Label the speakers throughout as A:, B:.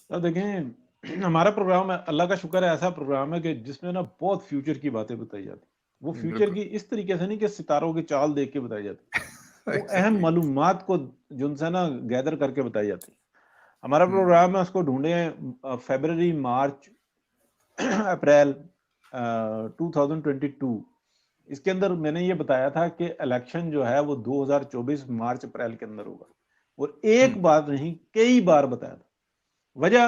A: اب دیکھیں ہمارا پروگرام ہے، اللہ کا شکر ہے، ایسا پروگرام ہے کہ جس میں نا بہت فیوچر کی باتیں بتائی جاتی، وہ فیوچر
B: بالکل
A: کی اس طریقے سے نہیں کہ ستاروں کی چال دیکھ کے بتائی جاتی، وہ اہم
B: ایگزیکٹلی.
A: معلومات کو جن سے نا گیدر کر کے بتائی جاتی. ہمارا پروگرام ہے، اس کو ڈھونڈے فیبرری، مارچ، اپریل 2022. اس کے اندر میں نے یہ بتایا تھا کہ الیکشن جو ہے وہ 2024 مارچ اپریل کے اندر ہوگا، اور ایک بار نہیں کئی بار بتایا تھا. وجہ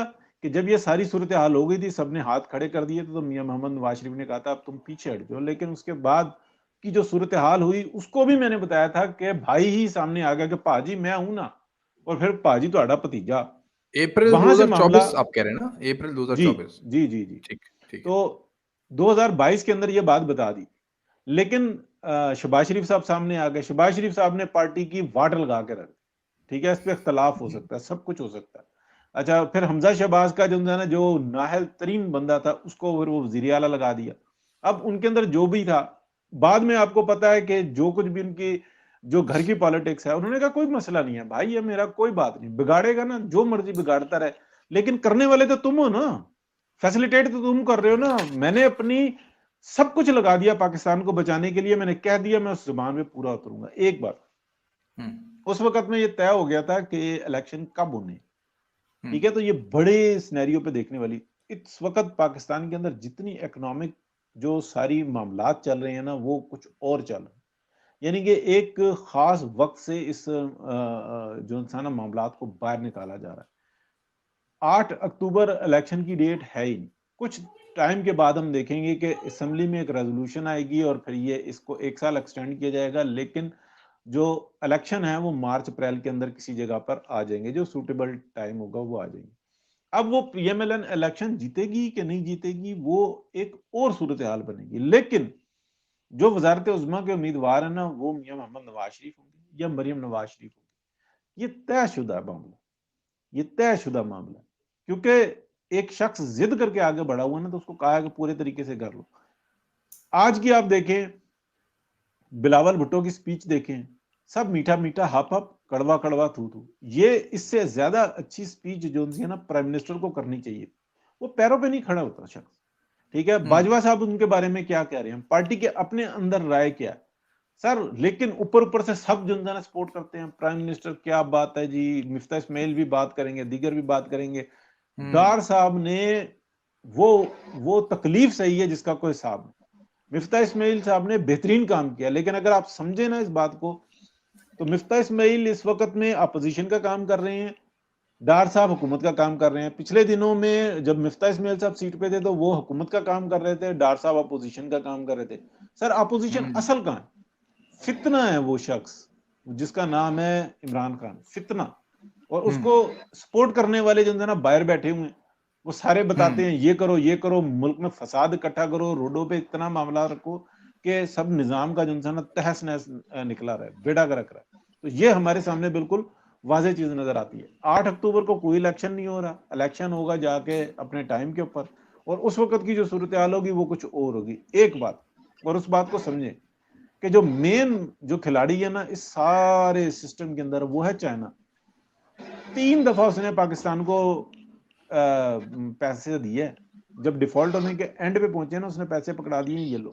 A: کہ جب یہ ساری صورتحال ہو گئی تھی، سب نے ہاتھ کھڑے کر دیے تھے، تو میاں محمد نواز شریف نے کہا تھا اب تم پیچھے ہٹ جاؤ. لیکن اس کے بعد کی جو صورتحال ہوئی اس کو بھی میں نے بتایا تھا کہ بھائی ہی سامنے آ گیا کہ پاجی میں ہوں نا، اور پھر پاجی تہاڈا بھتیجا.
B: اپریل
A: وہاں سے معاملہ
B: 2024 آپ کہہ رہے ہیں نا؟ اپریل
A: جی
B: 2024.
A: جی جی جی
B: ٹھیک ٹھیک ہے.
A: تو 2022 کے اندر یہ بات بتا دی. لیکن شہباز شریف صاحب سامنے آ گئے. شہباز شریف صاحب نے پارٹی کی واٹ لگا کے رکھ دی. ٹھیک ہے، اس پہ اختلاف ہو سکتا ہے، سب کچھ ہو سکتا ہے. اچھا، پھر حمزہ شہباز کا جو ہے نا، جو نااہل ترین بندہ تھا، اس کو پھر وہ وزیر اعلیٰ لگا دیا. اب ان کے اندر جو بھی تھا، بعد میں آپ کو پتا ہے کہ جو کچھ بھی ان کی جو گھر کی پالیٹکس ہے، انہوں نے کہا کوئی مسئلہ نہیں ہے بھائی، یہ میرا کوئی بات نہیں، بگاڑے گا نا جو مرضی بگاڑتا رہے، لیکن کرنے والے تو تم ہو نا، فیسلیٹیٹ تو تم کر رہے ہو نا. میں نے اپنی سب کچھ لگا دیا پاکستان کو بچانے کے لیے. میں نے کہہ دیا میں اس زبان میں پورا اتروں گا. ایک بار اس وقت میں یہ طے ہو گیا تھا کہ الیکشن کب ہونے. ٹھیک ہے، تو یہ بڑے سینیریو پہ دیکھنے والی. اس وقت پاکستان کے اندر جتنی اکنامک جو ساری معاملات چل رہے ہیں نا، وہ کچھ اور چل رہے ہیں. یعنی کہ ایک خاص وقت سے اس جو انسان معاملات کو باہر نکالا جا رہا ہے. 8 اکتوبر الیکشن کی ڈیٹ ہے ہی نہیں. کچھ ٹائم کے بعد ہم دیکھیں گے کہ اسمبلی میں ایک ریزولوشن آئے گی اور پھر یہ اس کو 1 سال ایکسٹینڈ کیا جائے گا. لیکن جو الیکشن ہے وہ مارچ اپریل کے اندر کسی جگہ پر آ جائیں گے، جو سوٹیبل ٹائم ہوگا وہ آ جائیں گے. اب وہ P M L N election جیتے گی کہ نہیں جیتے گی، وہ ایک اور صورتحال بنے گی. لیکن جو وزارت عظمیٰ کے امیدوار ہیں نا، وہ میاں محمد نواز شریف ہوں گے یا مریم نواز شریف ہوں گے. یہ طے شدہ معاملہ، یہ طے شدہ معاملہ ہے. کیونکہ ایک شخص ضد کر کے آگے بڑھا ہوا نا، تو اس کو کہا ہے کہ پورے طریقے سے کر لو. آج کی آپ دیکھیں، بلاول بھٹو کی سپیچ دیکھیں، سب میٹھا میٹھا ہپ ہپ، کڑوا کڑوا تھو تھو. یہ اس سے زیادہ اچھی سپیچ جو ہے نا پرائم منسٹر کو کرنی چاہیے. وہ پیروں پہ نہیں کھڑا ہوتا شخص. ٹھیک ہے، باجوہ صاحب ان کے بارے میں کیا کہہ رہے ہیں، پارٹی کے اپنے اندر رائے کیا ہے سر. لیکن اوپر سے سب جو ہے نا سپورٹ کرتے ہیں. پرائم منسٹر کیا بات ہے جی، مفتاح اسماعیل بھی بات کریں گے، دیگر بھی بات کریں گے. ڈار صاحب نے وہ تکلیف صحیح ہے جس کا کوئی حساب نہیں. مفتاح اسماعیل صاحب نے بہترین کام کیا. لیکن اگر آپ سمجھیں نا اس بات کو، تو مفتاح اسماعیل اس وقت میں اپوزیشن کا کام کر رہے ہیں، ڈار صاحب حکومت کا کام کر رہے ہیں. پچھلے دنوں میں جب مفتاح اسماعیل صاحب سیٹ پہ تھے تو وہ حکومت کا کام کر رہے تھے، ڈار صاحب اپوزیشن کا کام کر رہے تھے. سر اپوزیشن اصل کہاں ہے؟ فتنہ ہے وہ شخص جس کا نام ہے عمران خان، فتنہ. اور اس کو سپورٹ کرنے والے جو ہے نا باہر بیٹھے ہوئے ہیں، وہ سارے بتاتے ہیں یہ کرو یہ کرو، ملک میں فساد اکٹھا کرو، روڈوں پہ اتنا معاملہ رکھو کہ سب نظام کا جو ہے نا تہس نہس نکلا رہا ہے، بیڑا گرک رہا ہے. تو یہ ہمارے سامنے بالکل واضح چیز نظر آتی ہے. 8 اکتوبر کو کوئی الیکشن نہیں ہو رہا، الیکشن ہوگا جا کے اپنے ٹائم کے اوپر، اور اس وقت کی جو صورتحال ہوگی وہ کچھ اور ہوگی. ایک بات، اور اس بات کو سمجھیں کہ جو مین جو کھلاڑی ہے نا اس سارے سسٹم کے اندر، وہ ہے چائنا. 3 دفعہ اس نے پاکستان کو پیسے دیے. جب ڈیفالٹ ہونے کے اینڈ پہ پہنچے نا، اس نے پیسے پکڑا دیے. یہ لو،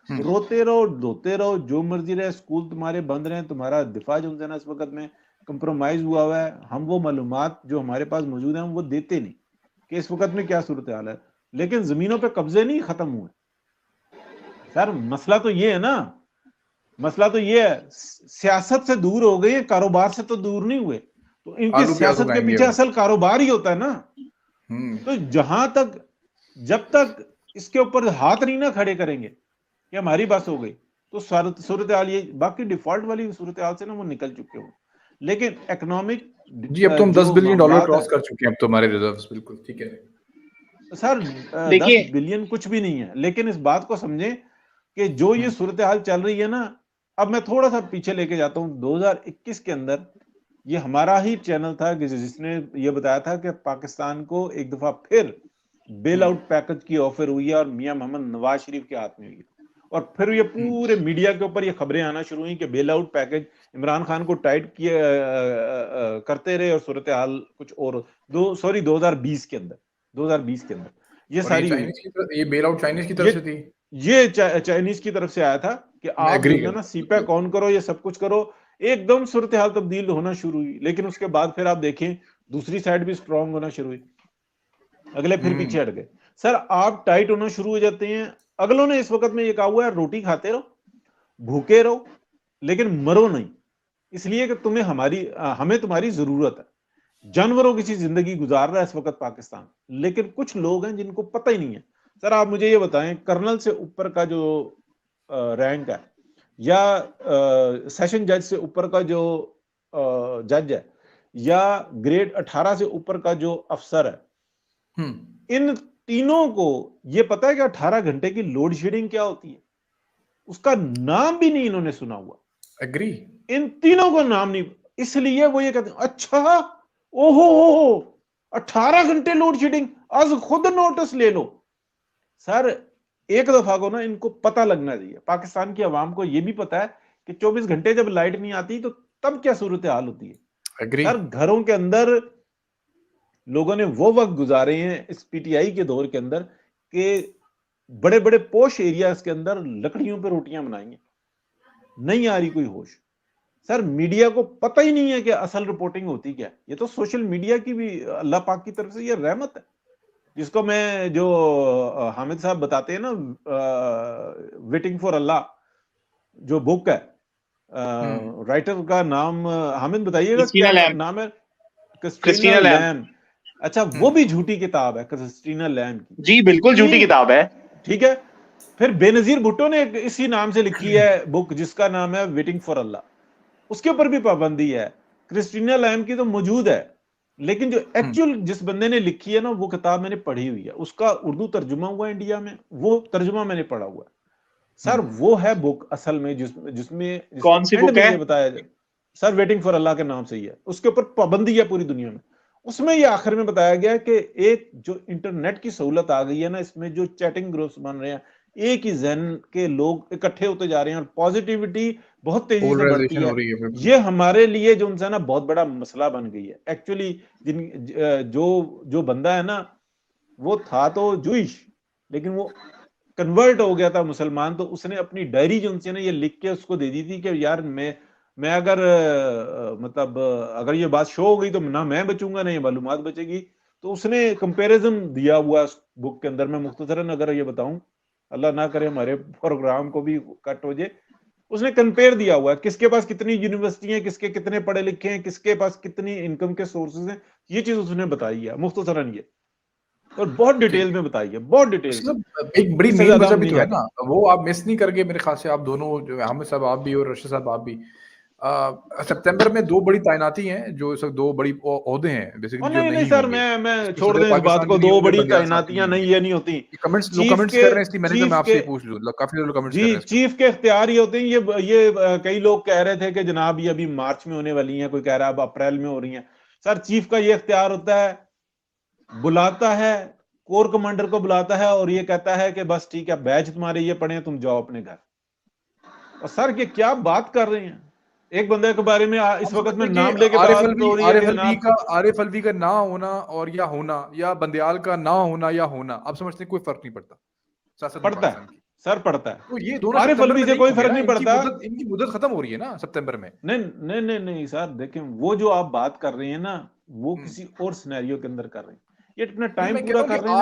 A: روتے رہو دھوتے رہو جو مرضی رہے، اسکول تمہارے بند رہے، تمہارا دفاع جو ہے نا اس وقت میں کمپرومائز ہوا ہے. ہم وہ معلومات جو ہمارے پاس موجود ہیں ہم وہ دیتے نہیں کہ اس وقت میں کیا صورتحال ہے. لیکن زمینوں پہ قبضے نہیں ختم ہوئے سر. مسئلہ تو یہ ہے نا، مسئلہ تو یہ ہے، سیاست سے دور ہو گئے، کاروبار سے تو دور نہیں ہوئے. تو ان کی
B: آلو پیاز
A: سیاست کے
B: اگائیں گے
A: پیچھے اصل کاروبار ہی ہوتا ہے نا. تو جہاں تک جب تک اس کے اوپر ہاتھ نہیں نہ کھڑے کریں گے کہ ہماری بس ہو گئی، تو صورتحال یہ باقی ڈیفالٹ والی صورتحال سے نا وہ نکل چکے ہوں. لیکن اکنامک
B: جی اب تو ہم $10
A: جو
B: بلین
A: معاملات
B: کراس
A: ہیں
B: کر چکے ہیں اب تو ہمارے ریزروز. بالکل ٹھیک ہے
A: سر، 10
C: دیکھیے
A: بلین کچھ بھی نہیں ہے. لیکن اس بات کو سمجھیں کہ جو یہ صورتحال چل رہی ہے نا، اب میں تھوڑا سا پیچھے لے کے جاتا ہوں. 2021 کے اندر یہ ہمارا ہی چینل تھا جس نے یہ بتایا تھا کہ پاکستان کو ایک دفعہ پھر بیل آؤٹ پیکج کی آفر ہوئی ہے اور میاں محمد نواز شریف کے ہاتھ میں ہوئی ہے. اور پھر یہ پورے میڈیا کے اوپر یہ خبریں آنا شروع ہوئی کہ بیل آؤٹ پیکج عمران خان کو ٹائٹ کیے کرتے رہے اور صورتحال کچھ اور 2020 کے اندر یہ ساری
B: یہ بیل آؤٹ چائنیز کی طرف سے تھی،
A: یہ چائنیز کی طرف سے آیا تھا کہ آپ جو ہے نا سی پیک آن کرو، یہ سب کچھ کرو، ایک دم صورتحال تبدیل ہونا شروع ہوئی. لیکن اس کے بعد پھر آپ دیکھیں دوسری سائڈ بھی اسٹرانگ ہونا شروع ہوئی، اگلے پھر پیچھے ہٹ گئے. سر آپ ٹائٹ ہونا شروع ہو جاتے ہیں. اگلوں نے اس وقت میں یہ کہا ہوا ہے روٹی کھاتے رہو، بھوکے رہو، لیکن مرو نہیں، اس لیے کہ ہمیں تمہاری ضرورت ہے. جانوروں کی سی زندگی گزار رہا ہے اس وقت پاکستان. لیکن کچھ لوگ ہیں جن کو پتہ ہی نہیں ہے. سر آپ مجھے یہ بتائیں، کرنل سے اوپر کا جو رینک ہے یا سیشن جج سے اوپر کا جو جج ہے یا گریڈ 18 سے اوپر کا جو افسر ہے، ان تینوں کو یہ پتا ہے کہ 18 گھنٹے کی لوڈ شیڈنگ کیا ہوتی ہے؟ اس کا نام بھی نہیں انہوں نے سنا ہوا.
B: ایگری،
A: ان تینوں کو نام نہیں، اس لیے وہ یہ کہتے ہیں اچھا اوہو 18 گھنٹے لوڈ شیڈنگ، آج خود نوٹس لے لو. سر ایک دفعہ کو نا ان کو پتہ لگنا چاہیے، پاکستان کی عوام کو یہ بھی پتا ہے کہ 24 گھنٹے جب لائٹ نہیں آتی تو تب کیا صورتحال ہوتی ہے. سر گھروں کے اندر لوگوں نے وہ وقت گزارے ہیں اس پی ٹی آئی کے دور کے اندر کہ بڑے بڑے پوش ایریاز کے اندر لکڑیوں پہ روٹیاں بنائیں گے، نہیں آ رہی کوئی ہوش. سر میڈیا کو پتہ ہی نہیں ہے کہ اصل رپورٹنگ ہوتی کیا. یہ تو سوشل میڈیا کی بھی اللہ پاک کی طرف سے یہ رحمت ہے، جس کو میں جو حامد صاحب بتاتے ہیں نا ویٹنگ فار اللہ جو بک ہے، رائٹر کا نام حامد بتائیے گا کیا نام ہے؟ کرسٹینا لیم. اچھا وہ بھی جھوٹی کتاب ہے کرسٹینا لیم کی.
C: جی بالکل جھوٹی کتاب ہے.
A: ٹھیک ہے. پھر بے نظیر بھٹو نے اسی نام سے لکھی ہے بک جس کا نام ہے ویٹنگ فار اللہ، اس کے اوپر بھی پابندی ہے. کرسٹینا لیم کی تو موجود ہے، لیکن جو ایکچوئل جس بندے نے لکھی ہے نا وہ کتاب میں نے پڑھی ہوئی ہے، اس کا اردو ترجمہ ہوا انڈیا میں، وہ ترجمہ میں نے پڑھا ہوا ہے. سر وہ ہے بک اصل میں جس میں
C: کون سی بک ہے؟
A: یہ بتایا جائے سر ویٹنگ فار اللہ کے نام سے ہی ہے، اس کے اوپر پابندی ہے پوری دنیا میں. اس میں یہ آخر میں بتایا گیا کہ ایک جو انٹرنیٹ کی سہولت آ گئی ہے نا، اس میں جو چیٹنگ گروپس بن رہے ہیں، ایک ہی ذہن کے لوگ اکٹھے ہوتے جا رہے ہیں اور پازیٹیوٹی بہت تیزی سے بڑھتی ہے. یہ ہمارے لیے جو ان سے نا بہت بڑا مسئلہ بن گئی ہے. ایکچولی جو بندہ ہے نا وہ تھا تو جوئش، لیکن وہ کنورٹ ہو گیا تھا مسلمان. تو اس نے اپنی ڈائری جو ان سے نا یہ لکھ کے اس کو دے دی تھی کہ یار میں اگر مطلب اگر یہ بات شو ہو گئی تو نہ میں بچوں گا نہ یہ معلومات بچے گی. تو اس نے کمپیریزن دیا ہوا اس بک کے اندر. میں مختصراً اگر یہ بتاؤں، اللہ نہ کرے ہمارے پروگرام کو بھی کٹ ہو جائے، اس نے کمپیئر دیا ہوا ہے کس کے پاس کتنی یونیورسٹی ہیں، کس کے کتنے پڑھے لکھے ہیں، کس کے پاس کتنی انکم کے سورسز ہیں. یہ چیز اس نے بتائی ہے مختصراً، یہ اور بہت ڈیٹیل میں بتائی ہے، بہت ڈیٹیل میں.
B: ایک بڑی مین وجہ بھی تو ہے نا، وہ آپ مس نہیں کر گئے میرے خیال سے، آپ دونوں جو حامد صاحب آپ بھی اور رشید صاحب آپ بھی. سپتمبر میں 2 بڑی تعیناتی ہیں جو اس وقت 2 بڑی عہدے ہیں بیسیکلی جو نہیں
A: سر میں چھوڑ دیں اس بات کو. 2 بڑی تعیناتیاں نہیں، یہ نہیں ہوتی.
B: کمنٹس کر رہے ہیں اس لیے میں نے کہا میں آپ سے پوچھ لوں، کافی لوگ کمنٹس کر رہے ہیں.
A: چیف کے اختیار ہی ہوتے ہیں. یہ کئی لوگ کہہ رہے تھے کہ جناب یہ ابھی مارچ میں ہونے والی ہیں، کوئی کہہ رہا ہے اب اپریل میں ہو رہی ہیں. سر چیف کا یہ اختیار ہوتا ہے، بلاتا ہے کور کمانڈر کو بلاتا ہے اور یہ کہتا ہے کہ بس ٹھیک ہے بیچ تمہارے یہ پڑے ہیں، تم جاؤ اپنے گھر. اور سر یہ کیا بات کر رہے ہیں؟ ایک بندے کے بارے میں اس وقت میں نام لے کے بات ہو رہی ہے کہ جناب
B: عارف الوی کا نہ ہونا اور یا ہونا، یا بندیال کا نہ ہونا یا ہونا، آپ سمجھتے ہیں کوئی فرق نہیں پڑتا؟
A: پڑتا ہے سر، پڑتا ہے.
B: تو یہ دونوں
A: عارف الوی سے کوئی فرق نہیں پڑتا.
B: ان کی مدت ختم ہو رہی ہے نا سپتمبر میں.
A: نہیں سر دیکھیں، وہ جو آپ بات کر رہے ہیں نا وہ کسی اور سینیریو کے اندر کر رہے ہیں. یہ اپنا ٹائم پورا کر رہے ہیں.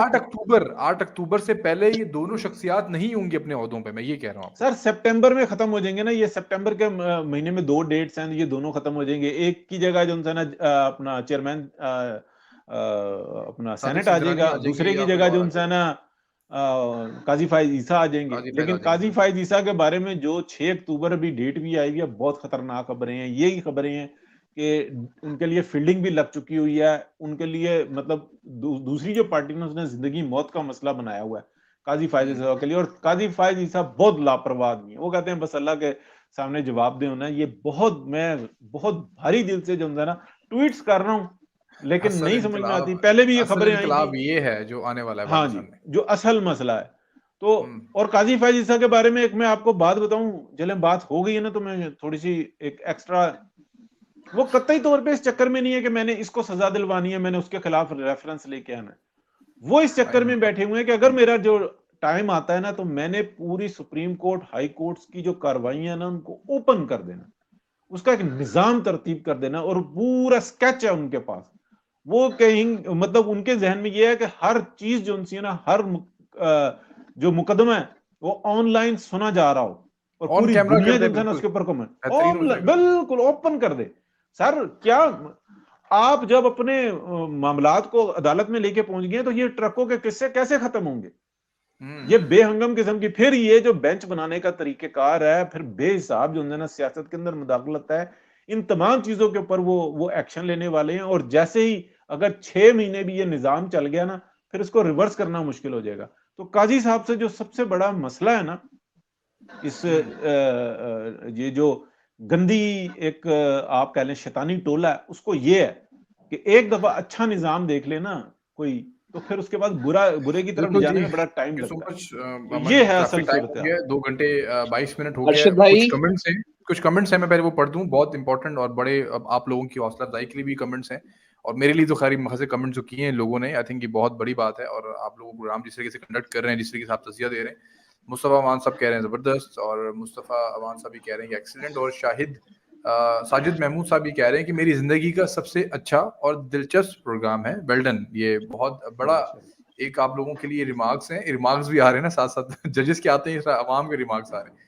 B: 8 اکتوبر سے پہلے یہ دونوں شخصیات نہیں ہوں گی اپنے عہدوں پہ، میں یہ کہہ رہا ہوں.
A: سر سپٹمبر میں ختم ہو جائیں گے نا. یہ سپٹمبر کے مہینے میں 2 ڈیٹس ہیں، یہ دونوں ختم ہو جائیں گے. ایک کی جگہ جو ہے نا اپنا چیئرمین اپنا سینٹ آ جائے گا، دوسرے کی جگہ جو ہے نا قاضی فائز عیسیٰ آ جائیں گے. لیکن قاضی فائز عیسیٰ کے بارے میں جو 6 اکتوبر ابھی ڈیٹ بھی آئی ہے، بہت خطرناک خبریں ہیں. یہی خبریں ہیں کہ ان کے لیے فیلڈنگ بھی لگ چکی ہوئی ہے. ان کے لیے مطلب دوسری جو پارٹی نے اس نے زندگی موت کا مسئلہ بنایا ہوا ہے قاضی فائز عیسیٰ کے لیے. اور قاضی فائز عیسیٰ بہت لاپرواہ آدمی ہے. وہ کہتے ہیں بس اللہ کے سامنے جواب دے ہونا. یہ میں بہت بھاری دل سے جو ہے نا ٹویٹس کر رہا ہوں، لیکن نہیں سمجھ میں آتی. پہلے بھی یہ خبریں آئی تھیں.
B: یہ ہے جو آنے والا ہے.
A: ہاں جی، جو اصل مسئلہ ہے. تو اور قاضی فیض عیسیٰ کے بارے میں ایک میں آپ کو بات بتاؤں، چلیں بات ہو گئی ہے نا تو میں تھوڑی سی ایک ایکسٹرا، وہ قطعی طور پہ اس چکر میں نہیں ہے کہ میں نے اس کو سزا دلوانی ہے، میں نے اس کے خلاف ریفرنس لے کے آنا ہے، وہ اس چکر میں بیٹھے ہوئے ہیں کہ اگر میرا جو ٹائم آتا ہے نا تو میں نے پوری سپریم کورٹ ہائی کورٹس کی جو کارروائیاں نا ان کو اوپن کر دینا، اس کا ایک نظام ترتیب کر دینا، اور پورا سکیچ ہے ان کے پاس، وہ کہیں مطلب ان کے ذہن میں یہ ہے کہ ہر چیز جو ان سی نا، ہر جو مقدمہ ہے وہ آن لائن سنا جا رہا ہو اور پوری دنیا جو ہے نا اس کے اوپر کمنٹ بالکل اوپن کر دے. سر کیا آپ جب اپنے معاملات کو عدالت میں لے کے پہنچ گئے تو یہ ٹرکوں کے قصے کیسے ختم ہوں گے؟ یہ بے ہنگم قسم کی، پھر یہ جو بینچ بنانے کا طریقہ کار ہے، پھر بے حساب جو ہے نا سیاست کے اندر مداخلت ہے، ان تمام چیزوں کے اوپر وہ ایکشن لینے والے ہیں، اور جیسے ہی اگر 6 مہینے بھی یہ نظام چل گیا نا پھر اس کو ریورس کرنا مشکل ہو جائے گا. تو قاضی صاحب سے جو سب سے بڑا مسئلہ ہے نا اس یہ جو گندی ایک آپ کہہ لیں شیطانی ٹولہ ہے، اس کو یہ ہے کہ ایک دفعہ اچھا نظام دیکھ لے نا کوئی، تو پھر اس کے بعد برے کی طرف جانے میں بڑا ٹائم لگتا ہے. یہ ہے اصل صورت ہے.
B: 2 گھنٹے 22 منٹ ہو گئے. کچھ کمنٹس ہیں میں پہلے وہ پڑھ دوں، بہت امپورٹنٹ اور بڑے آپ لوگوں کی حوصلہ افزائی کے لیے بھی کمنٹس ہیں، اور میرے لیے تو خیر مخصوص کمنٹ جو کیے ہیں لوگوں نے، آئی تھنک یہ بہت بڑی بات ہے. اور آپ لوگوں پروگرام جس طریقے سے کنڈکٹ کر رہے ہیں، جس طریقے سے آپ تجزیہ دے رہے ہیں، مصطفیٰ امان صاحب کہہ رہے ہیں زبردست، اور مصطفیٰ امان صاحب بھی کہہ رہے ہیں کہ ایکسیلنٹ، اور ساجد محمود صاحب بھی کہہ رہے ہیں کہ میری زندگی کا سب سے اچھا اور دلچسپ پروگرام ہے، ویل ڈن. یہ بہت بڑا ایک آپ لوگوں کے لیے ریمارکس ہیں، ریمارکس بھی آ رہے ہیں نا ساتھ ساتھ، ججز کے آتے ہیں عوام کے ریمارکس آ رہے ہیں.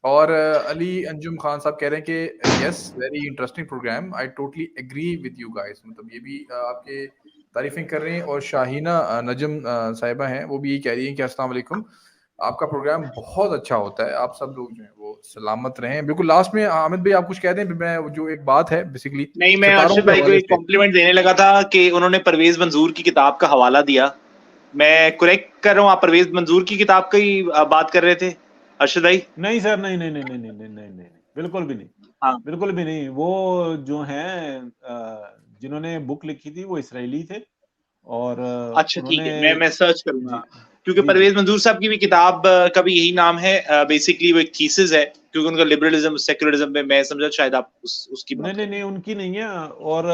B: اور علی انجم خان صاحب کہہ رہے ہیں کہ yes very interesting programme, I totally agree with you guys. مطلب یہ بھی آپ کے تعریفیں کر رہے ہیں. اور شاہینہ نجم صاحبہ ہیں، وہ بھی یہ کہہ رہی ہیں کہ السلام علیکم، آپ کا پروگرام بہت اچھا ہوتا ہے، آپ سب لوگ جو ہیں وہ سلامت رہیں. بالکل لاسٹ میں حامد بھائی آپ کچھ کہہ دیں، میں جو ایک بات ہے بیسیکلی
C: نہیں، میں ارشد بھائی کو ایک کمپلیمنٹ دینے لگا تھا کہ انہوں نے پرویز منظور کی کتاب کا حوالہ دیا. میں کریکٹ کر رہا ہوں، آپ پرویز منظور کی کتاب کی بات کر رہے تھے ارشد بھائی؟
A: نہیں سر، نہیں، بالکل بھی نہیں. ہاں بالکل بھی نہیں. وہ جو ہیں جنہوں نے بک لکھی تھی وہ اسرائیلی تھے، اور
C: اچھا ٹھیک ہے، میں سرچ کروں گا، کیونکہ
A: جی
C: پرویز منظور صاحب کی بھی کتاب کا بھی یہی نام ہے. بیسکلی وہ ایک تھیسس ہے، کیونکہ ان کا لبرلزم سیکولرزم میں میں سمجھا شاید آپ اس کی بات
A: نہیں ان کی نہیں ہے. اور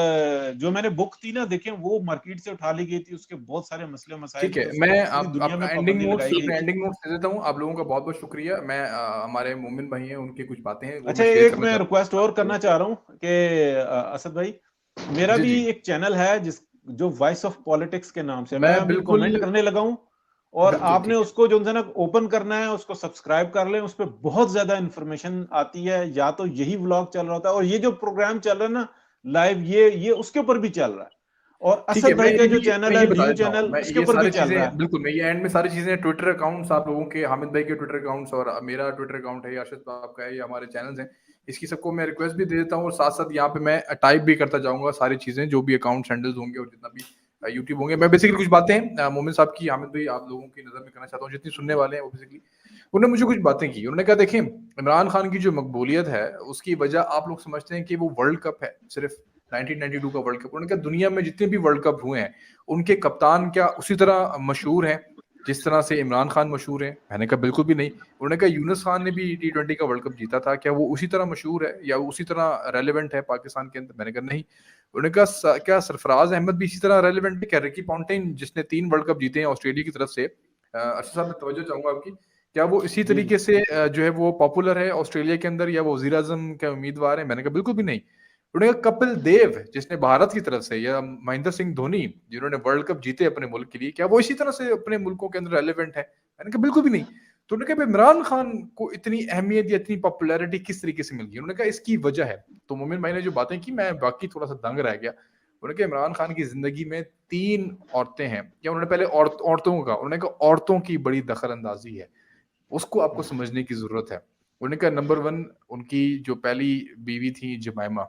A: جو میں نے بک تھی نا دیکھیں وہ مارکیٹ سے اٹھا لی گئی تھی، اس کے بہت سارے مسئلے مسائل.
B: ٹھیک ہے، میں اینڈنگ نوٹس دے دیتا ہوں. آپ لوگوں کا بہت بہت شکریہ. میں ہمارے مومن بھائی ہیں، ان کی کچھ باتیں ہیں.
A: اچھا ایک میں ریکویسٹ اور کرنا چاہ رہا ہوں کہ اسد بھائی، میرا بھی ایک چینل ہے جو وائس آف پالیٹکس کے نام سے، میں ابھی کمنٹ کرنے لگا ہوں، اور آپ نے اس کو جو ہے نا اوپن کرنا ہے، اس کو سبسکرائب کر لیں. اس پہ بہت زیادہ انفارمیشن آتی ہے، یا تو یہی ولاگ چل رہا ہوتا ہے، اور یہ جو پروگرام چل رہا ہے نا لائیو، یہ اس کے اوپر بھی چل رہا ہے. اور اسد بھائی کا جو چینل ہے نیو چینل، اس کے اوپر بھی چل رہا ہے.
B: بالکل، میں یہ اینڈ میں ساری چیزیں، ٹویٹر اکاؤنٹس آپ لوگوں کے، حامد بھائی کے ٹویٹر اکاؤنٹس، اور میرا ٹویٹر اکاؤنٹ ہے، ارشد صاحب کا ہے، یہ ہمارے چینلز ہیں، اس کی سب کو میں ریکویسٹ بھی دے دیتا ہوں. اور ساتھ ساتھ یہاں پہ میں ٹائپ بھی کرتا جاؤں گا ساری چیزیں، جو بھی اکاؤنٹس ہینڈلز ہوں گے اور جتنا بھی یوٹیوب ہوں گے. میں بیسیکلی کچھ باتیں مومن صاحب کی، حامد بھائی آپ لوگوں کی نظر میں کرنا چاہتا ہوں، جتنی سننے والے ہیں وہ بیسیکلی انہوں نے مجھے کچھ باتیں کی. انہوں نے کہا دیکھیں عمران خان کی جو مقبولیت ہے اس کی وجہ آپ لوگ سمجھتے ہیں کہ وہ ورلڈ کپ ہے، صرف 1992 کا ورلڈ کپ. انہوں نے کہا دنیا میں جتنے بھی ورلڈ کپ ہوئے ہیں ان کے کپتان کیا اسی طرح مشہور ہیں جس طرح سے عمران خان مشہور ہیں؟ میں نے کہا بالکل بھی نہیں. انہوں نے کہا یونس خان نے بھی T20 کا ورلڈ کپ جیتا تھا، کیا وہ اسی طرح مشہور ہے یا وہ اسی طرح ریلیونٹ ہے پاکستان کے اندر؟ میں نے کہا نہیں. انہوں نے کہا کیا سرفراز احمد بھی اسی طرح ریلیونٹ ہے؟ کیا رکی پونٹنگ جس نے 3 ورلڈ کپ جیتے ہیں آسٹریلیا کی طرف سے، ارشد صاحب میں توجہ چاہوں گا آپ کی، کیا وہ اسی طریقے سے جو ہے وہ پاپولر ہے آسٹریلیا کے اندر، یا وہ وزیر اعظم کے امیدوار ہیں؟ میں نے کہا بالکل بھی نہیں. انہوں نے کہا کپل دیو جس نے بھارت کی طرف سے، یا مہندر سنگھ دھونی جنہوں نے ورلڈ کپ جیتے اپنے ملک کے لیے، کیا وہ اسی طرح سے اپنے ملکوں کے اندر ریلیونٹ ہے؟ میں نے کہا بالکل بھی نہیں. تو انہوں نے کہا عمران خان کو اتنی اہمیت یا اتنی پاپولیرٹی کس طریقے سے مل گئی؟ انہوں نے کہا اس کی وجہ ہے. تو مومن بھائی نے جو باتیں کی میں باقی تھوڑا سا دنگ رہ گیا. انہوں نے کہا عمران خان کی زندگی میں 3 عورتیں ہیں، یا انہوں نے پہلے عورتوں کا، انہوں نے کہا عورتوں کی بڑی دخل اندازی ہے، اس کو آپ کو سمجھنے کی ضرورت ہے. انہوں نے کہا نمبر 1 ان کی جو پہلی بیوی تھی جمائمہ،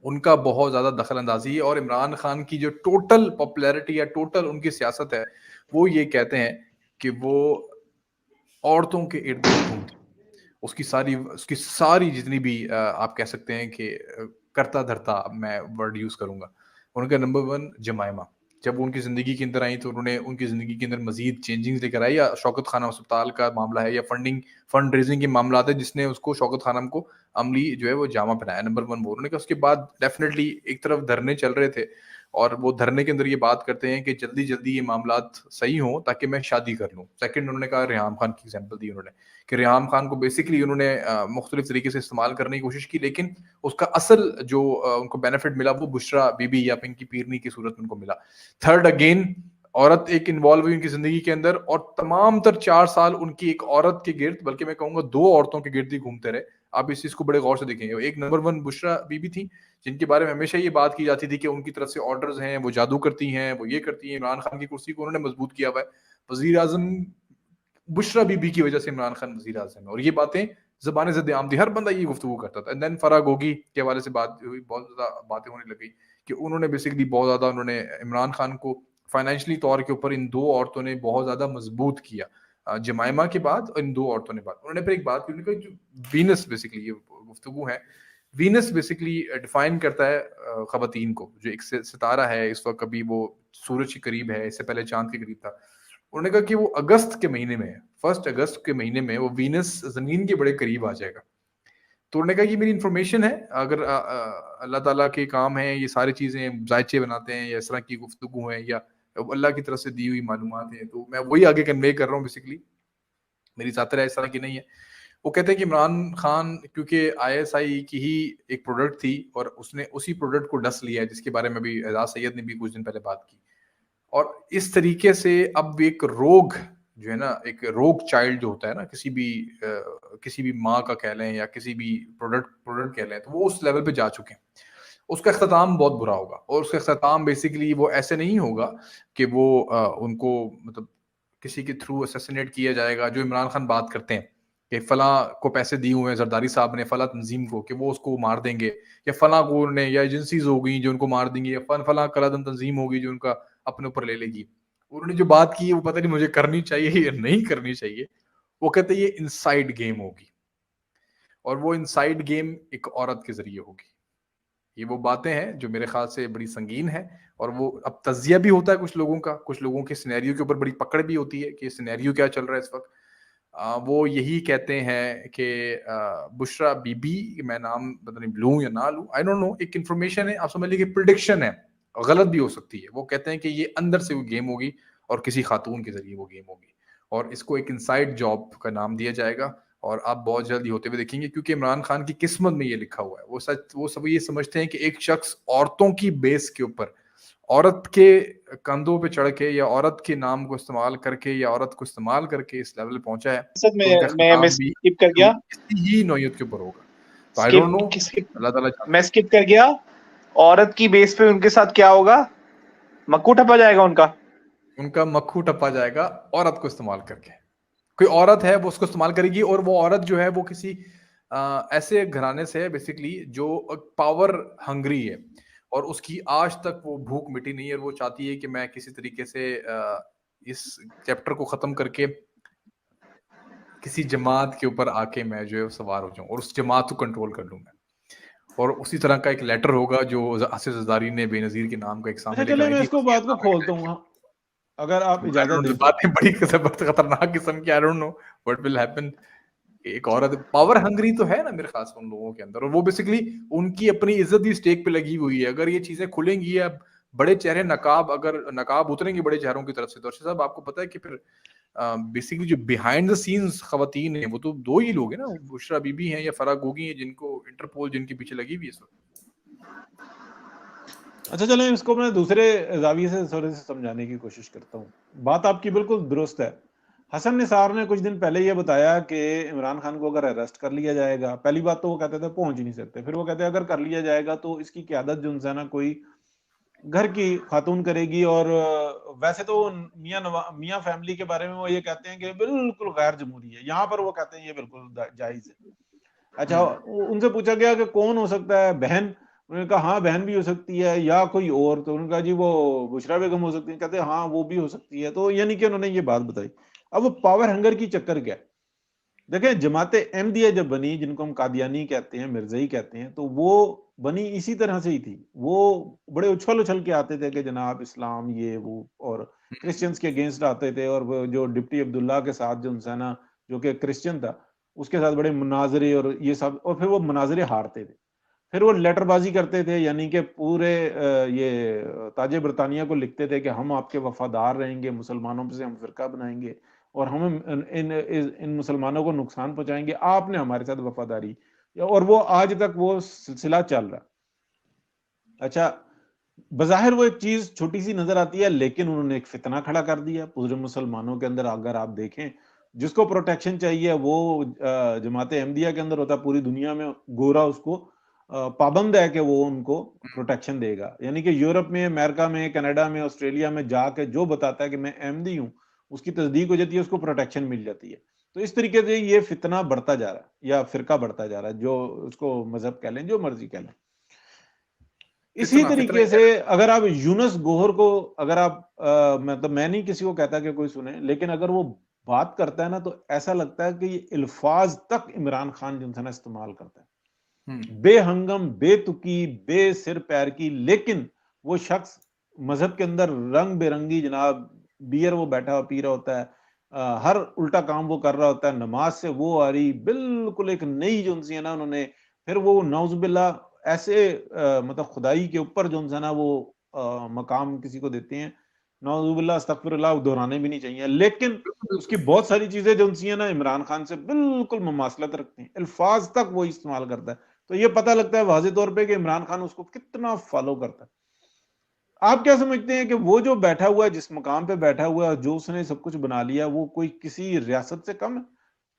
B: ان کا بہت زیادہ دخل اندازی ہے. اور عمران خان کی جو ٹوٹل پاپولیرٹی یا ٹوٹل ان کی سیاست ہے، وہ یہ کہتے ہیں کہ وہ عورتوں کے ارد گرد گھومتی، اس کی ساری جتنی بھی آپ کہہ سکتے ہیں کہ کرتا دھرتا میں ورڈ یوز کروں گا. ان کا نمبر 1 جمائمہ جب ان کی زندگی کے اندر آئی تو انہوں نے ان کی زندگی کے اندر مزید چینجنگز لے کر آئی. یا شوکت خانم اسپتال کا معاملہ ہے یا فنڈ ریزنگ کے معاملات ہیں جس نے اس کو شوکت خانم کو عملی جو ہے وہ جامع پہنایا. نمبر 1 وہ انہوں نے کہا. اس کے بعد ڈیفینیٹلی ایک طرف دھرنے چل رہے تھے اور وہ دھرنے کے اندر یہ بات کرتے ہیں کہ جلدی جلدی یہ معاملات صحیح ہوں تاکہ میں شادی کر لوں. سیکنڈ انہوں نے کہا ریحام خان کی ایگزامپل دی انہوں نے کہ ریحام خان کو بیسکلی انہوں نے مختلف طریقے سے استعمال کرنے کی کوشش کی لیکن اس کا اصل جو ان کو بینیفٹ ملا وہ بشرا بی بی یا پنکی پیرنی کی صورت میں ان کو ملا. تھرڈ اگین عورت ایک انوالو ہوئی ان کی زندگی کے اندر اور تمام تر 4 سال ان کی ایک عورت کے گرد بلکہ میں کہوں گا 2 عورتوں کے گرد ہی گھومتے رہے. آپ اس چیز کو بڑے غور سے دیکھیں گے. ایک نمبر 1 بشرا بی بی تھی جن کے بارے میں ہمیشہ یہ بات کی جاتی تھی کہ ان کی طرف سے آرڈرز ہیں, وہ جادو کرتی ہیں, وہ یہ کرتی ہیں. عمران خان کی کرسی کو انہوں نے مضبوط کیا ہوا ہے. وزیر اعظم بشرا بی بی کی وجہ سے عمران خان وزیر اعظم ہے اور یہ باتیں زبان ضد عام تھی, ہر بندہ یہ گفتگو کرتا تھا. دین فرح گوگی کے حوالے سے بات ہوئی, بہت زیادہ باتیں ہونے لگی کہ انہوں نے بیسکلی بہت زیادہ انہوں نے عمران خان کو فائنینشلی طور کے اوپر ان 2 عورتوں نے بہت زیادہ مضبوط کیا. جمائمہ کے بعد ان 2 عورتوں نے بات انہوں نے پھر ایک بات کی کہ جو وینس بیسکلی یہ گفتگو ہے, وینس بیسکلی ڈیفائن کرتا ہے خواتین کو, جو ایک ستارہ ہے اس وقت کبھی وہ سورج کے قریب ہے, اس سے پہلے چاند کے قریب تھا. انہوں نے کہا کہ وہ اگست کے مہینے میں 1 اگست کے مہینے میں وہ وینس زمین کے بڑے قریب آ جائے گا. تو انہوں نے کہا یہ میری انفارمیشن ہے, اگر اللہ تعالیٰ کے کام ہیں یہ ساری چیزیں ذائچے بناتے ہیں یا اس طرح کی گفتگو ہیں یا اللہ کی طرف سے دی ہوئی معلومات ہیں تو میں وہی آگے کنوے کر رہا ہوں. بیسکلی میری ذاتر اس طرح کی نہیں ہے. وہ کہتے ہیں کہ عمران خان کیونکہ ISI کی ہی ایک پروڈکٹ تھی اور اس نے اسی پروڈکٹ کو ڈس لیا ہے جس کے بارے میں بھی اعجاز سید نے بھی کچھ دن پہلے بات کی. اور اس طریقے سے اب ایک روگ جو ہے نا, ایک روگ چائلڈ جو ہوتا ہے نا کسی بھی ماں کا کہہ لیں یا کسی بھی پروڈکٹ کہہ لیں, تو وہ اس لیول پہ جا چکے ہیں. اس کا اختتام بہت برا ہوگا اور اس کا اختتام بیسکلی وہ ایسے نہیں ہوگا کہ وہ ان کو مطلب کسی کے تھرو اسیسینیٹ کیا جائے گا. جو عمران خان بات کرتے ہیں کہ فلاں کو پیسے دیے ہوئے ہیں زرداری صاحب نے فلاں تنظیم کو کہ وہ اس کو مار دیں گے, یا فلاں کو نے یا ایجنسیز ہو گئی جو ان کو مار دیں گے, یا فلاں کلادن تنظیم ہوگی جو ان کا اپنے اوپر لے لے گی. انہوں نے جو بات کی وہ پتہ نہیں مجھے کرنی چاہیے یا نہیں کرنی چاہیے. وہ کہتے ہیں یہ انسائیڈ گیم ہوگی اور وہ انسائیڈ گیم ایک عورت کے ذریعے ہوگی. یہ وہ باتیں ہیں جو میرے خیال سے بڑی سنگین ہے اور وہ اب تجزیہ بھی ہوتا ہے کچھ لوگوں کا, کچھ لوگوں کے سینیریو کے اوپر بڑی پکڑ بھی ہوتی ہے کہ سینیریو کیا چل رہا ہے اس وقت. وہ یہی کہتے ہیں کہ بشرا بی بی, میں نام پتہ نہیں لوں یا نہ لوں, آئی ڈونٹ نو, ایک انفارمیشن ہے, آپ سمجھ لیجیے کہ پریڈکشن ہے, غلط بھی ہو سکتی ہے. وہ کہتے ہیں کہ یہ اندر سے وہ گیم ہوگی اور کسی خاتون کے ذریعے وہ گیم ہوگی اور اس کو ایک انسائیڈ جاب کا نام دیا جائے گا اور آپ بہت جلدی ہوتے ہوئے دیکھیں گے کیونکہ عمران خان کی قسمت میں یہ لکھا ہوا ہے. وہ سب یہ سمجھتے ہیں کہ ایک شخص عورتوں کی بیس کے اوپر عورت کے کندھوں پہ چڑھ کے یا عورت کے نام کو استعمال کر کے یا عورت کو استعمال کر کے اس لیول پہنچا ہے.
C: میں سکپ کر گیا,
B: ہی نوعیت کے اوپر ہوگا. تو آئی ڈونٹ نو, اللہ تعالیٰ
C: میں سکپ کر گیا. عورت کی بیس پہ ان کے ساتھ کیا ہوگا؟ مکو ٹپا جائے گا ان کا
B: مکھو ٹپا جائے گا عورت کو استعمال کر کے. کوئی عورت ہے وہ اس کو استعمال کرے گی اور وہ عورت جو ہے وہ کسی ایسے گھرانے سے ہے بیسکلی جو پاور ہنگری ہے اور اس کی آج تک وہ بھوک مٹی نہیں ہے اور وہ چاہتی ہے کہ میں کسی طریقے سے اس چیپٹر کو ختم کر کے کسی جماعت کے اوپر آ کے میں جو ہے سوار ہو جاؤں اور اس جماعت کو کنٹرول کر لوں میں. اور اسی طرح کا ایک لیٹر ہوگا جو آصف زرداری نے بے نظیر کے نام کا ایک سامنے
A: چلے میں اس کو بات کو کھولتا ہوں اگر آپ اجازت دیں.
B: باتیں بڑی خطرناک قسم کی, I don't know what will happen. ایک عورت پاور ہنگری تو ہے نا میرے خاص ان لوگوں کے اندر اور وہ بیسکلی ان کی اپنی عزت ہی اسٹیک پہ لگی ہوئی ہے. اگر یہ چیزیں کھلیں گی یا بڑے چہرے اگر نقاب اتریں گے بڑے چہروں کی طرف سے, تو ارشد صاحب آپ کو پتا ہے کہ پھر بیسکلی جو بیہائنڈ دا سینز خواتین ہیں وہ تو 2 ہی لوگ ہیں نا, بشرا بی بی ہیں یا فرح گوگی ہیں جن کو انٹرپول جن کے پیچھے لگی ہوئی ہے اس وقت.
A: اچھا چلیں اس کو میں دوسرے زاویے سے تھوڑے سے سمجھانے کی کوشش کرتا ہوں. بات آپ کی بالکل درست ہے. حسن نثار نے کچھ دن پہلے یہ بتایا کہ عمران خان کو اگر اریسٹ کر لیا جائے گا, پہلی بات تو وہ کہتے تھے پہنچ ہی نہیں سکتے, پھر وہ کہتے ہیں اگر کر لیا جائے گا تو اس کی قیادت جو انسان کوئی گھر کی خاتون کرے گی. اور ویسے تو میاں فیملی کے بارے میں وہ یہ کہتے ہیں کہ بالکل غیر جمہوری ہے, یہاں پر وہ کہتے ہیں یہ بالکل جائز ہے. اچھا ان سے پوچھا گیا کہ کون ہو سکتا ہے, بہن؟ انہوں نے کہا ہاں بہن بھی ہو سکتی ہے یا کوئی اور. تو انہوں نے کہا جی وہ بشرا بیگم ہو سکتی ہے, کہتے ہیں ہاں وہ بھی ہو سکتی ہے. تو یعنی کہ انہوں نے یہ بات بتائی. اب وہ پاور ہنگر کی چکر کیا؟ دیکھیں جماعت احمدیہ جب بنی, جن کو ہم قادیانی کہتے ہیں, مرزائی کہتے ہیں, تو وہ بنی اسی طرح سے ہی تھی. وہ بڑے اچھل کے آتے تھے کہ جناب اسلام یہ وہ, اور کرسچنز کے اگینسٹ آتے تھے, اور وہ جو ڈپٹی عبداللہ کے ساتھ جو انسانہ جو کہ کرسچن تھا اس کے ساتھ بڑے مناظرے اور یہ سب, اور پھر وہ مناظرے ہارتے تھے, پھر وہ لیٹر بازی کرتے تھے, یعنی کہ پورے یہ تاج برطانیہ کو لکھتے تھے کہ ہم آپ کے وفادار رہیں گے, مسلمانوں سے ہم فرقہ بنائیں گے اور ہم ان مسلمانوں کو نقصان پہنچائیں گے, آپ نے ہمارے ساتھ وفاداری, اور وہ آج تک وہ سلسلہ چل رہا. اچھا, بظاہر وہ ایک چیز چھوٹی سی نظر آتی ہے, لیکن انہوں نے ایک فتنہ کھڑا کر دیا پورے مسلمانوں کے اندر. اگر آپ دیکھیں جس کو پروٹیکشن چاہیے وہ جماعت احمدیہ کے اندر ہوتا ہے, پوری دنیا میں گورا اس کو پابند ہے کہ وہ ان کو پروٹیکشن دے گا. یعنی کہ یورپ میں, امریکہ میں, کینیڈا میں, آسٹریلیا میں جا کے جو بتاتا ہے کہ میں احمدی ہوں, اس کی تصدیق ہو جاتی ہے, اس کو پروٹیکشن مل جاتی ہے. تو اس طریقے سے یہ فتنہ بڑھتا جا رہا ہے, یا فرقہ بڑھتا جا رہا ہے, جو اس کو مذہب کہہ لیں, جو مرضی کہہ لیں. اسی طریقے سے اگر آپ یونس گوہر کو, اگر آپ مطلب میں نہیں کسی کو کہتا کہ کوئی سنے, لیکن اگر وہ بات کرتا ہے نا تو ایسا لگتا ہے کہ یہ الفاظ تک عمران خان جو نا استعمال کرتا ہے, بے ہنگم, بے تکی, بے سر پیر کی, لیکن وہ شخص مذہب کے اندر رنگ بے رنگی جناب بیئر وہ بیٹھا ہوا پی رہا ہوتا ہے, ہر الٹا کام وہ کر رہا ہوتا ہے, نماز سے وہ آ رہی بالکل ایک نئی جو ہے نا انہوں نے, پھر وہ نعوذ باللہ ایسے مطلب خدائی کے اوپر جو ہے نا وہ مقام کسی کو دیتے ہیں, نعوذ باللہ استغفر اللہ, دہرانے بھی نہیں چاہیے, لیکن اس کی بہت ساری چیزیں جو ہیں نا عمران خان سے بالکل مماثلت رکھتی ہیں, الفاظ تک وہ استعمال کرتا ہے. تو یہ پتہ لگتا ہے واضح طور پہ کہ عمران خان اس کو کتنا فالو کرتا ہے. آپ کیا سمجھتے ہیں کہ وہ جو بیٹھا ہوا ہے, جس مقام پہ بیٹھا ہوا ہے, جو اس نے سب کچھ بنا لیا, وہ کوئی کسی ریاست سے کم ہے؟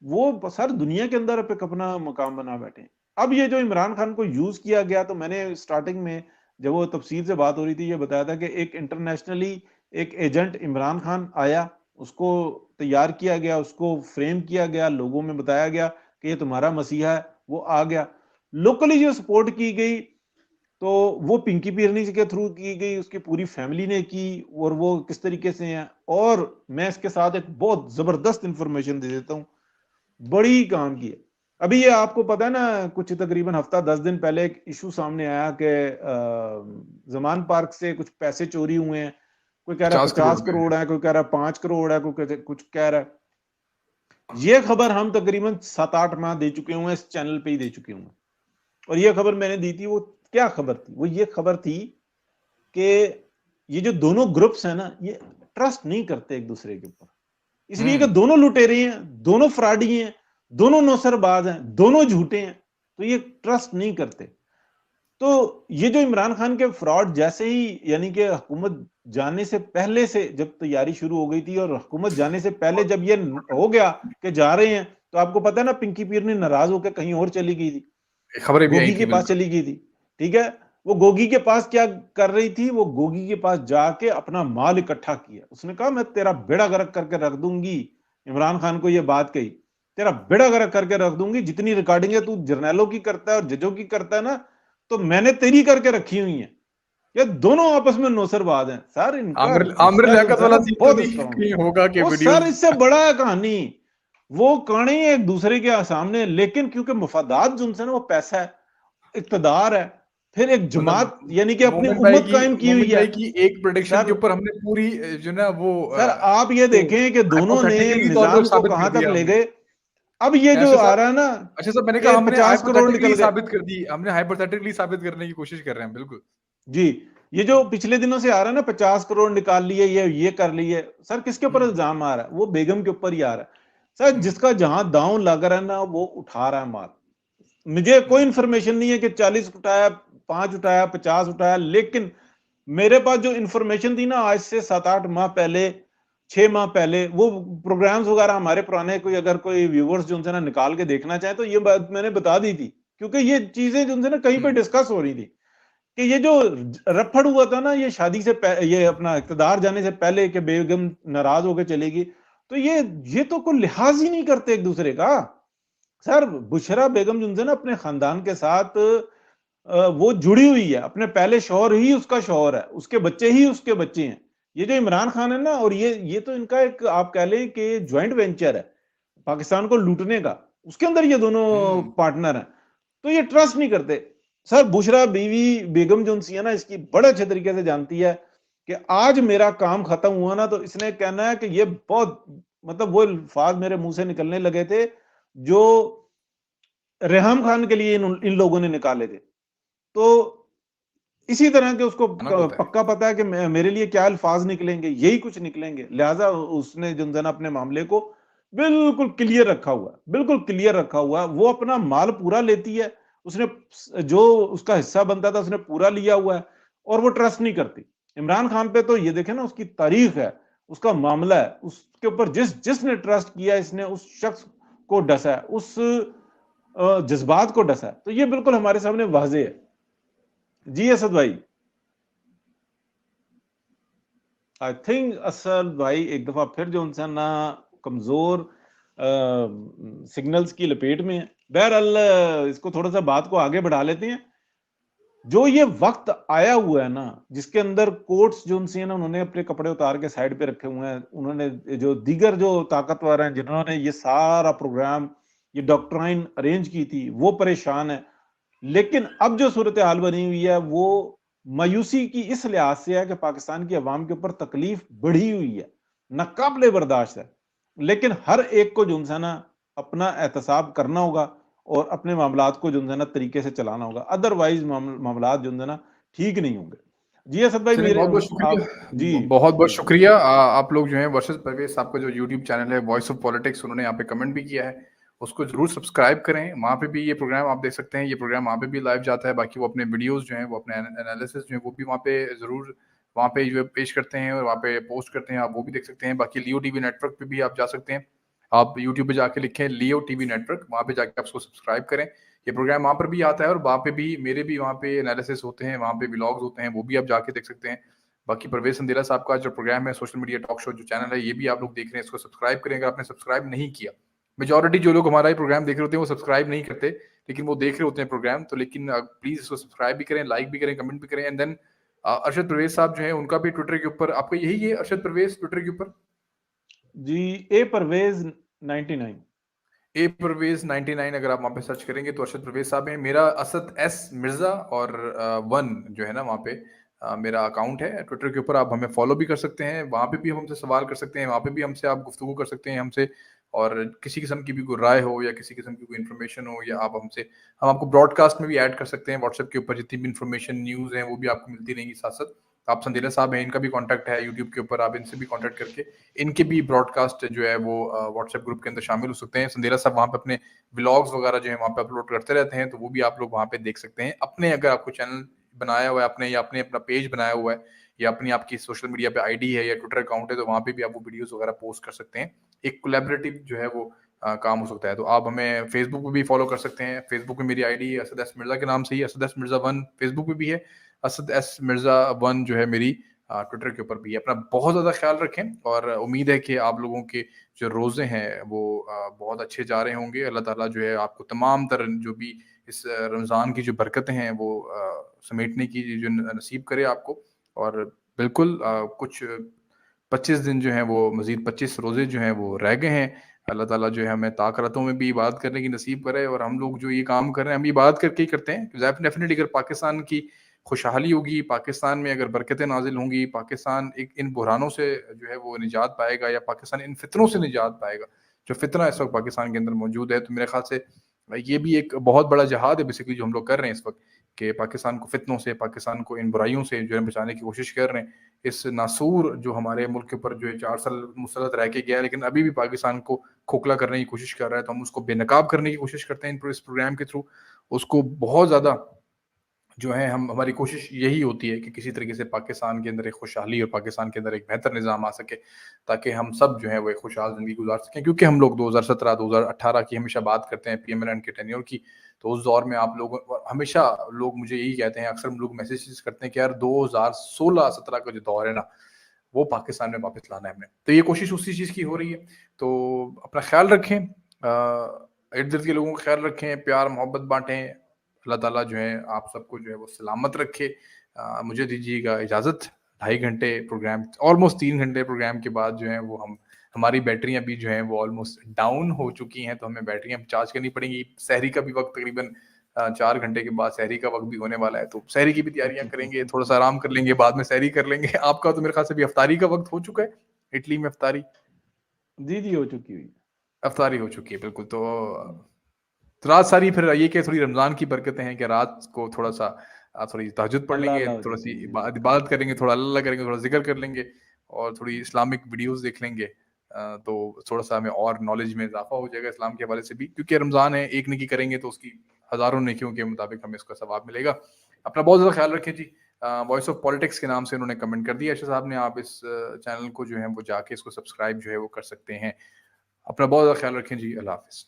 A: وہ سر دنیا کے اندر اپنا مقام بنا بیٹھے ہیں. اب یہ جو عمران خان کو یوز کیا گیا, تو میں نے سٹارٹنگ میں جب وہ تفصیل سے بات ہو رہی تھی یہ بتایا تھا کہ ایک انٹرنیشنلی ایک ایجنٹ عمران خان آیا, اس کو تیار کیا گیا, اس کو فریم کیا گیا, لوگوں میں بتایا گیا کہ یہ تمہارا مسیحا ہے, وہ آ گیا. لوکلی جو سپورٹ کی گئی تو وہ پنکی پیرنی کے تھرو کی گئی, اس کی پوری فیملی نے کی, اور وہ کس طریقے سے ہیں. اور میں اس کے ساتھ ایک بہت زبردست انفارمیشن دے دیتا ہوں, بڑی کام کی ہے. ابھی یہ آپ کو پتا ہے نا, کچھ تقریباً ہفتہ 10 دن پہلے ایک ایشو سامنے آیا کہ زمان پارک سے کچھ پیسے چوری ہوئے ہیں, کوئی کہہ رہا ہے 50 کروڑ ہے, کوئی کہہ رہا ہے 5 کروڑ ہے, کوئی کچھ کہہ رہا ہے. یہ خبر ہم تقریباً 7-8 ماہ دے چکے ہوئے, اس چینل پہ ہی دے چکے ہوئے. اور یہ خبر میں نے دی تھی, وہ کیا خبر تھی؟ وہ یہ خبر تھی کہ یہ جو دونوں گروپس ہیں نا, یہ ٹرسٹ نہیں کرتے ایک دوسرے کے اوپر, اس لیے کہ دونوں لٹیرے ہیں, دونوں فراڈی ہیں, دونوں نوسر باز ہیں, دونوں جھوٹے ہیں, تو یہ ٹرسٹ نہیں کرتے. تو یہ جو عمران خان کے فراڈ جیسے ہی, یعنی کہ حکومت جانے سے پہلے سے جب تیاری شروع ہو گئی تھی, اور حکومت جانے سے پہلے جب یہ ہو گیا کہ جا رہے ہیں, تو آپ کو پتا ہے نا پنکی پیرنی ناراض ہو کے کہیں اور چلی گئی تھی,
B: خبریں بھی
A: گوگی کے پاس چلی گئی تھی. ٹھیک ہے, وہ گوگی کے پاس کیا کر رہی تھی؟ وہ گوگی کے پاس جا کے اپنا مال اکٹھا کیا. اس نے کہا میں تیرا بیڑا غرق کر کے رکھ دوں گی. عمران خان کو یہ بات کہی, تیرا بیڑا غرق کر کے رکھ دوں گی, جتنی ریکارڈنگیں تو جرنیلوں کی کرتا ہے اور ججوں کی کرتا ہے نا, تو میں نے تیری کر کے رکھی ہوئی ہیں. یہ دونوں آپس میں نوسر باز ہیں سر. ان کا وہ سر اس سے بڑا ہے کہانی, وہ کہانی ایک دوسرے کے سامنے, لیکن کیونکہ مفادات جو نا وہ پیسہ ہے, اقتدار ہے, پھر ایک جماعت یعنی کہ اپنی امت قائم کی ہوئی ہے.
B: ایک پروڈکشن کے اوپر ہم نے پوری جو نا وہ
A: سر آپ یہ دیکھیں کہ دونوں نے نظام کو کہاں تک لے گئے. اب یہ جو آ رہا ہے نا,
B: اچھا صاحب میں نے کہا ہم نے
A: 50 کروڑ نکل گئے,
B: ثابت کر دی, ہم نے ہائپوتھیٹیکلی ثابت کرنے کی کوشش کر رہے ہیں. بالکل
A: جی, یہ جو پچھلے دنوں سے آ رہا ہے نا 50 کروڑ نکال لیے, یہ کر لیے, سر کس کے اوپر الزام آ رہا ہے؟ وہ بیگم کے اوپر ہی آ رہا ہے. سر جس کا جہاں داؤں لگ رہا ہے نا, وہ اٹھا رہا ہے مال. مجھے کوئی انفارمیشن نہیں ہے کہ 40 اٹھایا, 5 اٹھایا, 50 اٹھایا, لیکن میرے پاس جو انفارمیشن تھی نا آج سے 7-8 ماہ پہلے, 6 ماہ پہلے, وہ پروگرامز وغیرہ ہمارے پرانے کوئی اگر کوئی ویورز جو ان سے نا نکال کے دیکھنا چاہیں تو یہ بات میں نے بتا دی تھی, کیونکہ یہ چیزیں جو ان سے نا کہیں پہ ڈسکس ہو رہی تھی کہ یہ جو رپھڑ ہوا تھا نا, یہ شادی سے یہ اپنا اقتدار جانے سے پہلے کہ بیگم ناراض ہو کے چلے گی, تو یہ تو کوئی لحاظ ہی نہیں کرتے ایک دوسرے کا. سر بشرا بیگم جو نا اپنے خاندان کے ساتھ وہ جڑی ہوئی ہے, اپنے پہلے شوہر ہی اس کا شوہر ہے, اس کے بچے ہی اس کے بچے ہیں. یہ جو عمران خان ہے نا, اور یہ تو ان کا ایک آپ کہہ لیں کہ جوائنٹ وینچر ہے پاکستان کو لوٹنے کا, اس کے اندر یہ دونوں پارٹنر ہیں. تو یہ ٹرسٹ نہیں کرتے. سر بشرا بیوی بیگم جو سی ہے نا اس کی بڑے اچھے طریقے سے جانتی ہے کہ آج میرا کام ختم ہوا نا تو اس نے کہنا ہے کہ یہ بہت مطلب وہ الفاظ میرے منہ سے نکلنے لگے تھے جو ریحام خان کے لیے ان لوگوں نے نکالے تھے. تو اسی طرح کے اس کو پکا پتا ہے کہ میرے لیے کیا الفاظ نکلیں گے, یہی کچھ نکلیں گے. لہٰذا اس نے جو ہے نا اپنے معاملے کو بالکل کلیئر رکھا ہوا ہے, بالکل کلیئر رکھا ہوا ہے. وہ اپنا مال پورا لیتی ہے, اس نے جو اس کا حصہ بنتا تھا اس نے پورا لیا ہوا ہے, اور وہ ٹرسٹ نہیں کرتی. عمران خان پہ تو یہ دیکھیں نا اس کی تاریخ ہے, اس کا معاملہ ہے, اس کے اوپر جس نے ٹرسٹ کیا اس نے اس شخص کو ڈسا ہے, اس جذبات کو ڈسا ہے. تو یہ بالکل ہمارے سامنے واضح ہے. جی اسد بھائی, آئی تھنک اسد بھائی ایک دفعہ پھر جو انسان نا کمزور سگنلز کی لپیٹ میں ہے. بہرحال اس کو تھوڑا سا بات کو آگے بڑھا لیتے ہیں. جو یہ وقت آیا ہوا ہے نا جس کے اندر کورٹس جو ان سے نا انہوں نے اپنے کپڑے اتار کے سائڈ پہ رکھے ہوئے ہیں, انہوں نے جو دیگر جو طاقتور ہیں جنہوں نے یہ سارا پروگرام یہ ڈاکٹرائن ارینج کی تھی وہ پریشان ہے. لیکن اب جو صورتحال بنی ہوئی ہے وہ مایوسی کی اس لحاظ سے ہے کہ پاکستان کی عوام کے اوپر تکلیف بڑھی ہوئی ہے, ناقابل برداشت ہے. لیکن ہر ایک کو جو ہے نا اپنا احتساب کرنا ہوگا اور اپنے معاملات کو جو ہے نا طریقے سے چلانا ہوگا, ادروائز معاملات جو ہے نا ٹھیک نہیں ہوں گے. جی اسد بھائی میرے
B: بہت بہت شکریہ, بہت بہت شکریہ. آپ لوگ جو ہیں ورسز پرویز صاحب کا جو یوٹیوب چینل ہے وائس آف پالیٹکس, انہوں نے یہاں پہ کمنٹ بھی کیا ہے, اس کو ضرور سبسکرائب کریں. وہاں پہ بھی یہ پروگرام آپ دیکھ سکتے ہیں, یہ پروگرام وہاں پہ بھی لائیو جاتا ہے. باقی وہ اپنے ویڈیوز جو ہیں وہ اپنے انالیسس جو ہیں وہ بھی وہاں پہ ضرور وہاں پہ جو پیش کرتے ہیں اور وہاں پہ پوسٹ کرتے ہیں, آپ وہ بھی دیکھ سکتے ہیں. باقی لیو ٹی وی نیٹ ورک پہ بھی آپ جا سکتے ہیں, آپ یوٹیوب پہ جا کے لکھیں لیو ٹی وی نیٹ ورک, وہاں پہ جا کے آپ اس کو سبسکرائب کریں. یہ پروگرام وہاں پر بھی آتا ہے اور وہاں پہ بھی میرے بھی وہاں پہ انالیسس ہوتے ہیں, وہاں پہ ولاگز ہوتے ہیں, وہ بھی آپ جا کے دیکھ سکتے ہیں. باقی پرویز سندیلا صاحب کا جو پروگرام ہے سوشل میڈیا ٹاک شو جو چینل ہے یہ بھی آپ لوگ دیکھ رہے ہیں, اس کو سبسکرائب کریں. اگر آپ نے سبسکرائب نہیں کیا, میجورٹی جو لوگ ہمارا یہ پروگرام دیکھ رہے ہوتے ہیں وہ سبسکرائب نہیں کرتے, لیکن وہ دیکھ رہے ہوتے ہیں پروگرام, تو لیکن پلیز اس کو سبسکرائب بھی کریں, لائک بھی کریں, کمنٹ بھی کریں. اینڈ دین ارشد پرویز صاحب جو ہیں ان کا بھی ٹویٹر کے اوپر, آپ کا یہی ہے ارشد پرویز ٹویٹر کے اوپر؟
A: جی اے پرویز 99,
B: اے پرویز 99 اگر آپ وہاں پہ سرچ کریں گے تو ارشد پرویز صاحب ہیں. میرا اسد ایس مرزا اور 1 جو ہے نا وہاں پہ میرا اکاؤنٹ ہے ٹویٹر کے اوپر. آپ ہمیں فالو بھی کر سکتے ہیں, وہاں پہ بھی ہم سے سوال کر سکتے ہیں, وہاں پہ بھی ہم سے آپ گفتگو کر سکتے ہیں ہم سے, اور کسی قسم کی بھی کوئی رائے ہو یا کسی قسم کی کوئی انفارمیشن ہو, یا آپ ہم سے, ہم آپ کو براڈ کاسٹ میں بھی ایڈ کر سکتے ہیں. واٹس ایپ کے اوپر جتنی بھی انفارمیشن نیوز ہیں وہ بھی آپ کو ملتی رہیں گی ساتھ ساتھ. آپ سندیلا صاحب ہیں, ان کا بھی کانٹیکٹ ہے یوٹیوب کے اوپر, آپ ان سے بھی کانٹیکٹ کر کے ان کے بھی براڈ کاسٹ جو ہے وہ واٹس ایپ گروپ کے اندر شامل ہو سکتے ہیں. سندیلا صاحب وہاں پہ اپنے ولاگز وغیرہ جو ہے وہاں پہ اپلوڈ کرتے رہتے ہیں, تو وہ بھی آپ لوگ وہاں پہ دیکھ سکتے ہیں. اپنے اگر آپ کو چینل بنایا ہوا ہے اپنے, یا اپنے اپنا پیج بنایا ہوا ہے, یا اپنی آپ کی سوشل میڈیا پہ آئی ڈی ہے یا ٹویٹر اکاؤنٹ ہے, تو وہاں پہ بھی آپ وہ ویڈیوز وغیرہ پوسٹ کر سکتے ہیں. ایک کولیبریٹو جو ہے وہ کام ہو سکتا ہے. تو آپ ہمیں فیس بک پہ بھی فالو کر سکتے ہیں. فیس بک پہ میری آئی ڈی ہے اسد ایس مرزا کے نام سے ہی, اسد ایس مرزا 1 فیس بک پہ بھی ہے, اسد ایس مرزا 1 جو ہے میری ٹویٹر کے اوپر بھی ہے. اپنا بہت زیادہ خیال رکھیں, اور امید ہے کہ آپ لوگوں کے جو روزے ہیں وہ بہت اچھے جا رہے ہوں گے. اللہ تعالیٰ جو ہے آپ کو تمام تر جو بھی اس رمضان کی جو برکتیں ہیں وہ سمیٹنے کی جو نصیب کرے آپ کو. اور بالکل کچھ 25 دن جو ہیں وہ مزید 25 روزے جو ہیں وہ رہ گئے ہیں. اللہ تعالیٰ جو ہے ہمیں طاقتوں میں بھی عبادت کرنے کی نصیب کرے, اور ہم لوگ جو یہ کام کر رہے ہیں ہم عبادت کر کے ہی کرتے ہیں. ڈیفینیٹلی اگر پاکستان کی خوشحالی ہوگی, پاکستان میں اگر برکتیں نازل ہوں گی, پاکستان ایک ان بحرانوں سے جو ہے وہ نجات پائے گا, یا پاکستان ان فتنوں سے نجات پائے گا جو فتنہ اس وقت پاکستان کے اندر موجود ہے, تو میرے خیال سے یہ بھی ایک بہت بڑا جہاد ہے بیسیکلی جو ہم لوگ کر رہے ہیں اس وقت, کہ پاکستان کو فتنوں سے, پاکستان کو ان برائیوں سے جو ہے بچانے کی کوشش کر رہے ہیں. اس ناسور جو ہمارے ملک کے پر جو ہے 4 سال مسلط رہ کے گیا, لیکن ابھی بھی پاکستان کو کھوکھلا کرنے کی کوشش کر رہا ہے, تو ہم اس کو بے نقاب کرنے کی کوشش کرتے ہیں اس پروگرام کے تھرو. اس کو بہت زیادہ جو ہے ہماری کوشش یہی ہوتی ہے کہ کسی طریقے سے پاکستان کے اندر ایک خوشحالی اور پاکستان کے اندر ایک بہتر نظام آ سکے, تاکہ ہم سب جو ہے وہ ایک خوشحال زندگی گزار سکیں. کیونکہ ہم لوگ 2017-2018 کی ہمیشہ بات کرتے ہیں, پی ایم ایل کے ٹینیور کی, تو اس دور میں آپ لوگ ہمیشہ لوگ مجھے یہی کہتے ہیں, اکثر لوگ میسیجز کرتے ہیں کہ یار 2016-17 کا جو دور ہے نا وہ پاکستان میں واپس لانا ہے ہم نے. تو یہ کوشش اسی چیز کی ہو رہی ہے. تو اپنا خیال رکھیں, ارد گرد کے لوگوں کا خیال رکھیں, پیار محبت بانٹیں. اللہ تعالیٰ جو ہے آپ سب کو جو ہے وہ سلامت رکھے. مجھے دیجیے گا اجازت. 2.5 گھنٹے پروگرام, آلموسٹ 3 گھنٹے پروگرام کے بعد جو ہے وہ ہماری بیٹریاں بھی جو ہیں وہ آلموسٹ ڈاؤن ہو چکی ہیں, تو ہمیں بیٹریاں چارج کرنی پڑیں گی. سحری کا بھی وقت تقریباً 4 گھنٹے کے بعد سحری کا وقت بھی ہونے والا ہے, تو سحری کی بھی تیاریاں کریں گے, تھوڑا سا آرام کر لیں گے, بعد میں سحری کر لیں گے. آپ کا تو میرے خیال سے بھی افطاری کا وقت ہو چکا ہے اٹلی میں, افطاری
A: جی ہو چکی ہوئی,
B: افطاری ہو چکی ہے بالکل. تو رات ساری پھر یہ کہ تھوڑی رمضان کی برکتیں ہیں کہ رات کو تھوڑا سا تھوڑی تہجد پڑھ لیں گے, تھوڑا سی عبادت کریں گے, تھوڑا اللہ کریں گے, تھوڑا ذکر کر لیں گے, اور تھوڑی اسلامک ویڈیوز دیکھ لیں گے, تو تھوڑا سا ہمیں اور نالج میں اضافہ ہو جائے گا اسلام کے حوالے سے بھی, کیونکہ رمضان ہے, ایک نیکی کریں گے تو اس کی ہزاروں نیکیوں کے مطابق ہمیں اس کا ثواب ملے گا. اپنا بہت زیادہ خیال رکھیں جی. وائس آف پالیٹکس کے نام سے انہوں نے کمنٹ کر دیا ارشد صاحب نے, آپ اس چینل کو جو ہے وہ جا کے اس کو سبسکرائب جو ہے وہ کر سکتے ہیں. اپنا بہت زیادہ خیال رکھیں جی, اللہ حافظ.